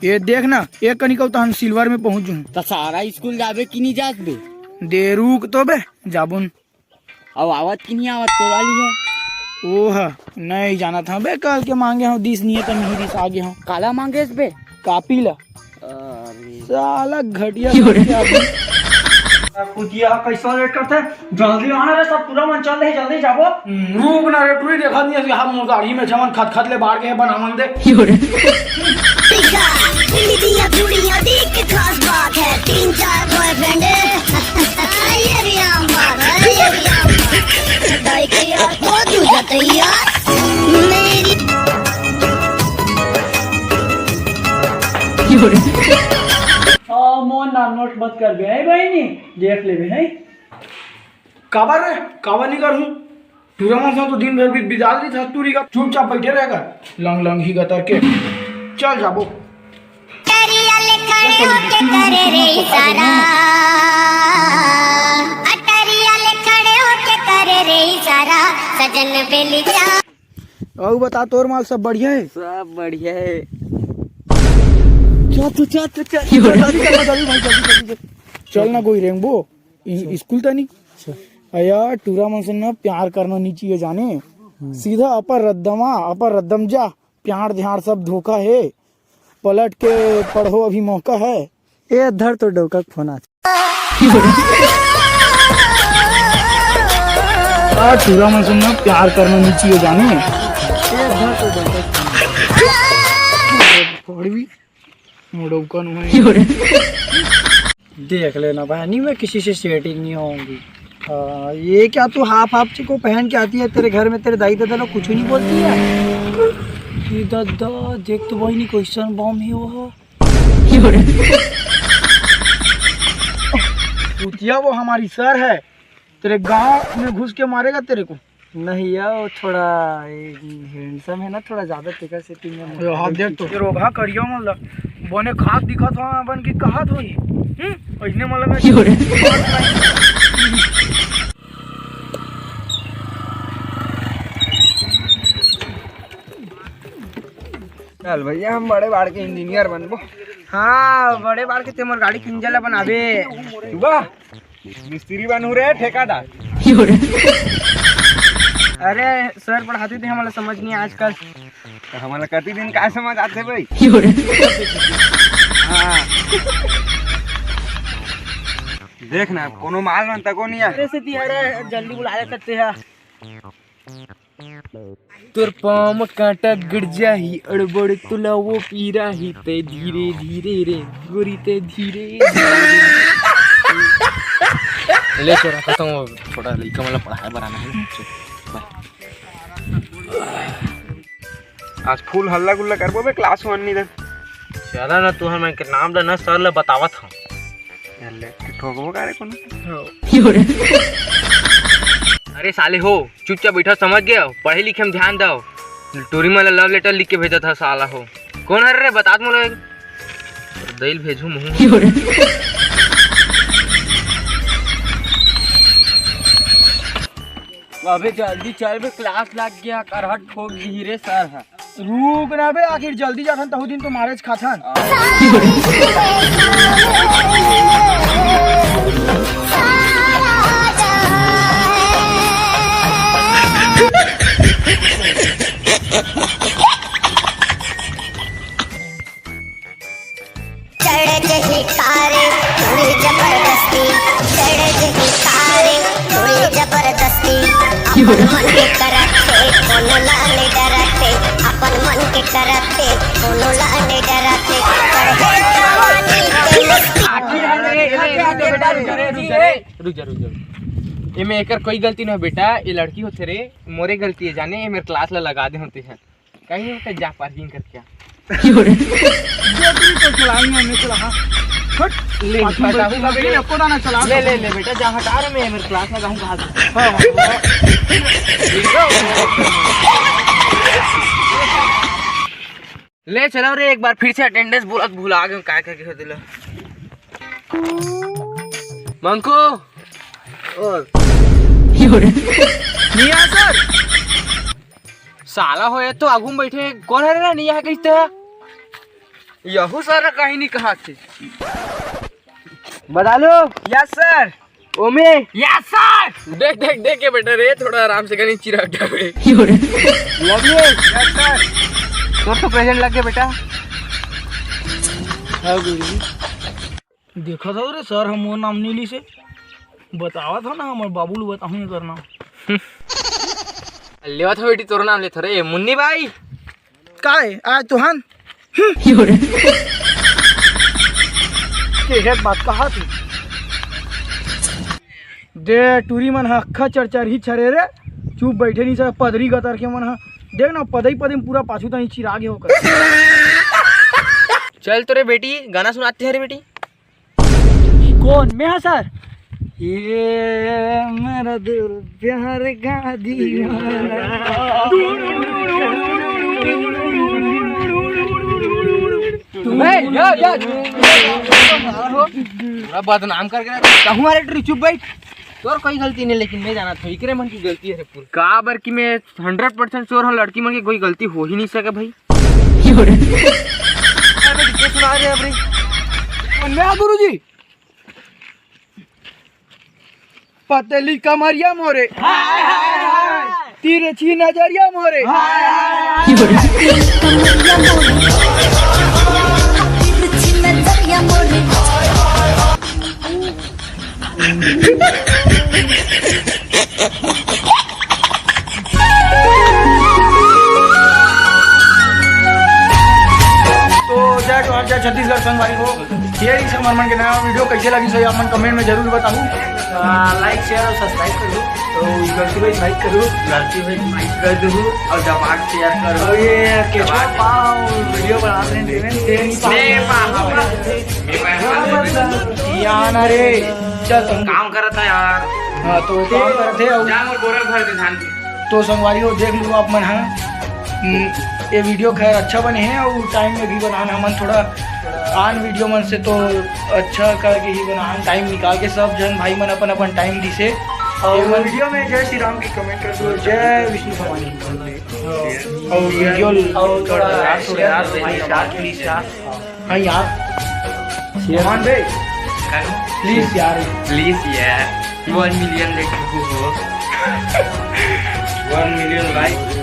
ये देख ना एक कनी कहू तो हम सिल्वर में पहुंच जूं तो सारा स्कूल जाबे कि नहीं जात बे दे रुक तो बे जाबुन अब आवत कि नहीं आवत तोरा लिए ओह नहीं जाना था बे कल के मांगे हूँ 10 नहीं है तो नहीं 10 आगे हूँ काला मांगे बे कापी ला साला घटिया कुतिया कैसा लेट करते जल्दी आना रे सब पूरा मन चल रहे जल्दी जाबो रुक ना रे तू देखा नहीं है हम गाड़ी में जवन खत खत ले बाढ़ के बनावन दे देख के खास बात है 3-4 बॉयफ्रेंड ये भी आम बात है ये भी आम बात दाई के यार बहुत हो जाता है यार मेरी मोन नाम नोट मत कर बे है भाई नहीं देख ले बे है काबर रे काबर नहीं कर हूँ टूरा मन तो दिन भर भी बिजार दी था तूरी का चुपचाप बैठे रहेगा लंग लंग ही गतर के चल जाबो करिया ले खड़े होके करे रे इशारा अटरिया ले खड़े होके करे रे इशारा सजन बेली जा और बता तोर माल सब बढ़िया है सब बढ़िया है चल ना कोई रेंगबो स्कूल तो नहीं यार टूरा मन से ना प्यार करना नहीं चाहिए जाने सीधा अपर रद्दम जा प्यार ध्यान सब धोखा है पलट के पढ़ो अभी मौका है ए धर तो डोका फोना टूरा मन से ना प्यार करना नहीं चाहिए जाने ए धर तो डोका पढ़वी देख लेना भाई नहीं मैं किसी से सेटिंग नहीं होंगी ये क्या तू हाफ हाफ को पहन के आती है तेरे घर में तेरे दाई दादा लोग कुछ नहीं बोलती है दादा देख तो वही नहीं क्वेश्चन बॉम्ब ही वो कुतिया वो हमारी सर है तेरे गांव में घुस के मारेगा तेरे को नहीं यार वो थोड़ा हैंडसम है ना थोड़ा ज्यादा टिका सेटिंग में हां देख तो रोगा करियो मतलब बने खाक दिखत हो बन की कहत होई ऐसने मतलब चल भैया हम बड़े बाड़ के इंजीनियर बनबो हाँ बड़े बार के तेमर गाड़ी किंजला बनाबे वाह मिस्त्री बनू रे ठेकेदार अरे सर पढ़ाते थे हमारा समझ नहीं आजकल तो हमारा कति दिन का समझ आते भाई हाँ देख ना कोनो माल मन तको नहीं है से तिहारे जल्दी बुला ले सकते हैं तुर पाम कांटा गिर जाही अड़बड़ तुला वो पीरा ही ते धीरे धीरे रे गोरी ते धीरे ले छोरा खत्म हो छोटा लड़का मतलब पढ़ाई बनाना है आज फुल हल्ला गुल्ला करबो बे क्लास 1 नहीं दे चला ना तू हमें के नाम ना सर ले बतावत हूं ले ठोकबो करे कोनो अरे साले हो चुपचाप बैठा समझ गया पढ़े लिखे में ध्यान दो टूरी में लव लेटर लिख के भेजा था साला हो कौन है रे बता मोला दिल भेजू मुंह अबे जल्दी चल बे क्लास लग गया करहट ठोक धीरे सर है रुक ना बे आखिर जल्दी जाथन तहु दिन तो मारेज खाथन अपन मन के करते कोनो लाने डरते अपन मन के करते कोनो लाने डरते रुक जा ये में एकर कोई गलती नहीं बेटा ये लड़की होते रे मोरे गलती है जाने ये मेरे क्लास ला लगा दे होते हैं कहीं होते जा पार्किंग करके ले बेटा जा हटा रहे मैं मेरे क्लास में जाऊँ कहाँ ले चलो रे एक बार फिर से अटेंडेंस भुला गए क्या क्या क्या दिला मंको और मियां सर साला हो तो आगू में बैठे कौन है रे नहीं यहाँ कैसे है यहू सारा कहीं नहीं कहा थे बता लो यस सर ओमे यस सर देख देख देख के बेटा रे थोड़ा आराम से कहीं चिरा हटावे लवली यस सर तो प्रेजेंट लग गया बेटा हाँ गुरुजी देखा था रे सर हम वो नाम नीली से बतावा था ना हमारे बाबू लोग बताऊँ नहीं करना लेवा था बेटी तोरा नाम ले था रे मुन्नी भाई का है आज तो हन के बात कहा थी दे टूरी मन हा अक्खा चरचर ही छरे रे चुप बैठे नहीं सर पदरी गतर के मन हा देख ना पदई पदई में पूरा पाछू तनी चिरागे होकर चल तो रे बेटी गाना सुनाते हैं रे बेटी कौन मैं हाँ सर ये मेरा दिल प्यार का दीवाना बदनाम करके कहूँ अरे टू चुप बैठ तोर कोई गलती नहीं लेकिन मैं जाना था इकरे मन की गलती है पूरी का बर की मैं 100% श्योर हूँ लड़की मन की कोई गलती हो ही नहीं सके भाई सुना रहे अपनी मैं गुरुजी पतली कमरिया मोरे तिरछी नजरिया मोरे जय छत्तीसगढ़ संगवारी हो शेयर इस मन के नया वीडियो कैसे लगी सो आप मन कमेंट में जरूर बताऊँ लाइक शेयर और सब्सक्राइब कर दो तो गलती भाई लाइक करो गलती भाई लाइक कर दो और जबान शेयर करो और ये केचुआ पाव वीडियो बना रहे यार रे चल काम कर रहा था यार हाँ तो काम करते और घर दे ध्यान तो संगवारी हो देख लो आप मन है ये वीडियो खैर अच्छा बने हैं और टाइम में भी बनाना मन थोड़ा आन वीडियो मन से तो अच्छा करके ही बनाना टाइम निकाल के सब जन भाई मन अपन अपन टाइम दी से और वीडियो में जय श्री राम की कमेंट कर दो जय विष्णु भगवान और वीडियो और थोड़ा यार भगवान भाई प्लीज यार 1 million हो 1 million लाइक